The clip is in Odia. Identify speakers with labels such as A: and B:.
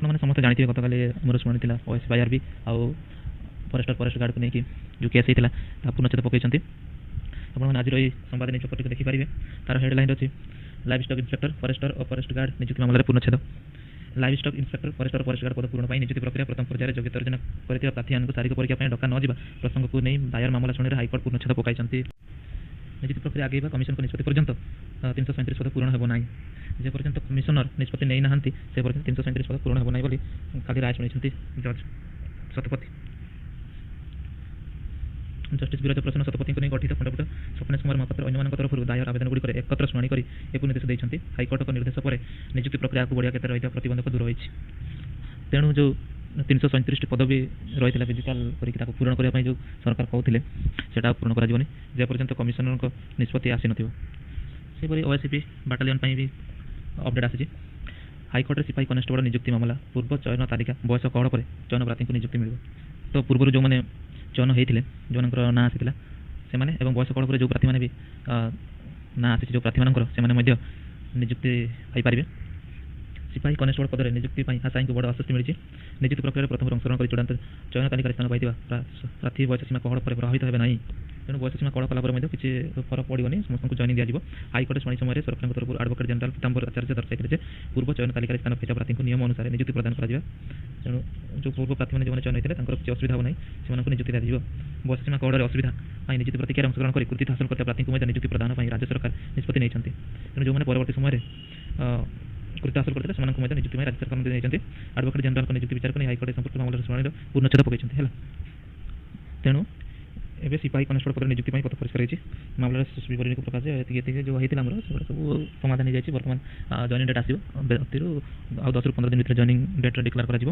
A: ଆପଣମାନେ ସମସ୍ତେ ଜାଣିଥିବେ ଗତକାଲି ଆମର ଶୁଣାଣି ଥିଲା OSYRB ଆଉ ଫରେଷ୍ଟ ଗାର୍ଡକୁ ନେଇକି ଯେଉଁ କେସ୍ ହେଇଥିଲା ତାହା ପୂର୍ଣ୍ଣଚ୍ଛେଦ ପକାଇଛନ୍ତି। ଆପଣମାନେ ଆଜିର ଏହି ସମ୍ବାଦ ନିଜ ପତ୍ରିକା ଦେଖିପାରିବେ। ତାର ହେଡ଼ଲାଇନ୍ ଅଛି ଲାଇଭ୍ ଷ୍ଟକ୍ ଇନ୍ସପେକ୍ଟର ଫରେଷ୍ଟର ଓ ଫରେଷ୍ଟ ଗାର୍ଡ ନିଯୁକ୍ତି ମାମଲାରେ ପୂର୍ଣ୍ଣଚ୍ଛେଦ। Live stock inspector forester forest guard ପଦ ପୂରଣ ପାଇଁ ନିଯୁକ୍ତି ପ୍ରକ୍ରିୟା ପ୍ରଥମ ପର୍ଯ୍ୟାୟରେ ଯୋଗ୍ୟତା ଅର୍ଜନ କରିଥିବା ପ୍ରାର୍ଥୀମାନଙ୍କୁ ଶାରୀରିକ ପରୀକ୍ଷା ପାଇଁ ଡକା ନ ଯିବା ପ୍ରସଙ୍ଗକୁ ନେଇ ଦାୟର ମାମଲା ଶୁଣାଣିରେ ହାଇକୋର୍ଟ ପୂର୍ଣ୍ଣଚ୍ଛେଦ ପକାଇଛନ୍ତି। ନିଯୁକ୍ତି ପ୍ରକ୍ରିୟା ଆଗେଇବା କମିଶନଙ୍କ ନିଷ୍ପତ୍ତି ପର୍ଯ୍ୟନ୍ତ 337 ପଦ ପୂରଣ ହେବ ନାହିଁ। ଯେ ପର୍ଯ୍ୟନ୍ତ କମିଶନର ନିଷ୍ପତ୍ତି ନେଇନାହାନ୍ତି ସେ ପର୍ଯ୍ୟନ୍ତ 337 ପଦ ପୂରଣ ହେବ ନାହିଁ ବୋଲି କାଲି ରାୟ ଶୁଣାଇଛନ୍ତି ଜଜ୍ ଶତପଥୀ। ଜଷ୍ଟିସ୍ ବିରଜ ପ୍ରସନ୍ନ ଶତପଥୀଙ୍କୁ ନେଇ ଗଠିତ ଖଣ୍ଡପୀଠ ସ୍ୱପ୍ନେଶ କୁମାର ମହାପାତ୍ର ଅନ୍ୟମାନଙ୍କ ତରଫରୁ ଦାୟର ଆବେଦନଗୁଡ଼ିକରେ ଏକତ୍ର ଶୁଣାଣି କରି ଏକୁ ନିର୍ଦ୍ଦେଶ ଦେଇଛନ୍ତି। ହାଇକୋର୍ଟଙ୍କ ନିର୍ଦ୍ଦେଶ ପରେ ନିଯୁକ୍ତି ପ୍ରକ୍ରିୟା ଆଗକୁ ବଢ଼ିବା କ୍ଷେତ୍ରରେ ରହିଥିବା ପ୍ରତିବନ୍ଧକ ଦୂର ହୋଇଛି। ତେଣୁ ଯେଉଁ 337ଟି ପଦବୀ ରହିଥିଲା ଫିଜିକାଲ କରିକି ତାକୁ ପୂରଣ କରିବା ପାଇଁ ଯେଉଁ ସରକାର କହୁଥିଲେ ସେଇଟା ପୂରଣ କରାଯିବନି ଯେ ପର୍ଯ୍ୟନ୍ତ କମିଶନରଙ୍କ ନିଷ୍ପତ୍ତି ଆସିନଥିବ। ସେହିପରି OSCP ବାଟାଲିୟନ ପାଇଁ ବି ଅପଡେଟ୍ ଆସିଛି। ହାଇକୋର୍ଟରେ ସିପାହୀ କନେଷ୍ଟବଳ ନିଯୁକ୍ତି ମାମଲା ପୂର୍ବ ଚୟନ ତାଲିକା ବୟସ କୋହଳ ପରେ ଚୟନ ପ୍ରାର୍ଥୀଙ୍କୁ ନିଯୁକ୍ତି ମିଳିବ। ତ ପୂର୍ବରୁ ଯେଉଁମାନେ ଚୟନ ହେଇଥିଲେ ଯେଉଁମାନଙ୍କର ନାଁ ଆସିଥିଲା ସେମାନେ ଏବଂ ବୟସ କୋହଳ ପରେ ଯେଉଁ ପ୍ରାର୍ଥୀମାନେ ବି ନାଁ ଆସିଛି ଯେଉଁ ପ୍ରାର୍ଥୀମାନଙ୍କର ସେମାନେ ମଧ୍ୟ ନିଯୁକ୍ତି ପାଇପାରିବେ। ସିପାହୀ କନେଷ୍ଟବଳ ପଦରେ ନିଯୁକ୍ତି ପାଇଁ ଆଶାୟୀଙ୍କୁ ବଡ଼ ଆଶ୍ୱସ୍ତି ମିଳିଛି। ନିଯୁକ୍ତି ପ୍ରକ୍ରିୟାରେ ପ୍ରଥମରୁ ଅଂଶଗ୍ରହଣ କରି ଚୂଡ଼ାନ୍ତ ଚୟନ ତାଲିକାରେ ସ୍ଥାନ ପାଇଥିବା ପ୍ରାର୍ଥୀ ବୟସ ସୀମା କୋହଳ ପରେ ପ୍ରଭାବିତ ହେବେ ନାହିଁ। ତେଣୁ ବୟସ ସୀମା କୋହଳ କଲା ପରେ ମଧ୍ୟ କିଛି ଫରକ ପଡ଼ିବନି, ସମସ୍ତଙ୍କୁ ଜଏନିଂ ଦିଆଯିବ। ହାଇକୋର୍ଟ ଶୁଣାଣି ସମୟରେ ସରକାରଙ୍କ ତରଫରୁ ଆଡଭୋକେଟ୍ ଜେନେରାଲ ପୀତାମ୍ବର ଆଚାର୍ଯ୍ୟ ଦର୍ଶାଇଥିଲେ ଯେ ପୂର୍ବ ଚୟନ ତାଲିକାରେ ସ୍ଥାନ ପାଇଥିବା ପ୍ରାର୍ଥୀଙ୍କୁ ନିୟମ ଅନୁସାରେ ନିଯୁକ୍ତି ପ୍ରଦାନ କରାଯିବ। ତେଣୁ ଯେଉଁ ପୂର୍ବ ପ୍ରାର୍ଥୀମାନେ ଯେଉଁମାନେ ଚୟନ ହୋଇଥିଲେ ତାଙ୍କର କିଛି ଅସୁବିଧା ହେବ ନାହିଁ, ସେମାନଙ୍କୁ ନିଯୁକ୍ତି ଦିଆଯିବ। ବୟସ ସୀମା କୋହଳରେ ଅସୁବିଧା ପାଇଁ ନିଯୁକ୍ତି ପ୍ରକ୍ରିୟାରେ ଅଂଶଗ୍ରହଣ କରି କୃତିତ୍ୱ ହାସଲ କରିଥିବା ପ୍ରାର୍ଥୀଙ୍କୁ ମଧ୍ୟ ନିଯୁକ୍ତି ପ୍ରଦାନ ପାଇଁ ରାଜ୍ୟ ସରକାର ନିଷ୍ପତ୍ତି ନେଇଛନ୍ତି। ତେଣୁ ଯେଉଁମାନେ ପରବର୍ତ୍ତୀ ସମୟରେ କୃତିତ୍ୱ ହାସଲ କରିଥିଲେ ସେମାନଙ୍କୁ ମଧ୍ୟ ନିଯୁକ୍ତି ପାଇଁ ରାଜ୍ୟ ସରକାର ମଧ୍ୟ ନେଇଛନ୍ତି। ଆଡଭୋକେଟ୍ ଜେନେରାଲଙ୍କ ନିଯୁକ୍ତି ବିଚାରକୁ ନେଇ ହାଇକୋର୍ଟ ସମ୍ପୃକ୍ତ ମାମଲାର ଶୁଣାଣିର ପୂର୍ଣ୍ଣଚ୍ଛେଦ ପକାଇଛନ୍ତି ହେଲା। ତେଣୁ ଏବେ ସିପାହୀ କନେଷ୍ଟବଳ ପଦରେ ନିଯୁକ୍ତି ପାଇଁ ପଥ ପରିଷ୍କାର ହୋଇଛି। ମାମଲାର ବିବରଣୀକୁ ପ୍ରକାଶ ଏତିକି ଯେଉଁ ହେଇଥିଲା ଆମର ସେଗୁଡ଼ା ସବୁ ସମାଧାନ ହୋଇଯାଇଛି। ବର୍ତ୍ତମାନ ଜଏନିଂ ଡେଟ୍ ଆସିବ, ଅତିରୁ ଆଉ 10ରୁ 15 ଦିନ ଭିତରେ ଜଏନିଂ ଡେଟ୍ରେ ଡିକ୍ଲେୟାର କରାଯିବ।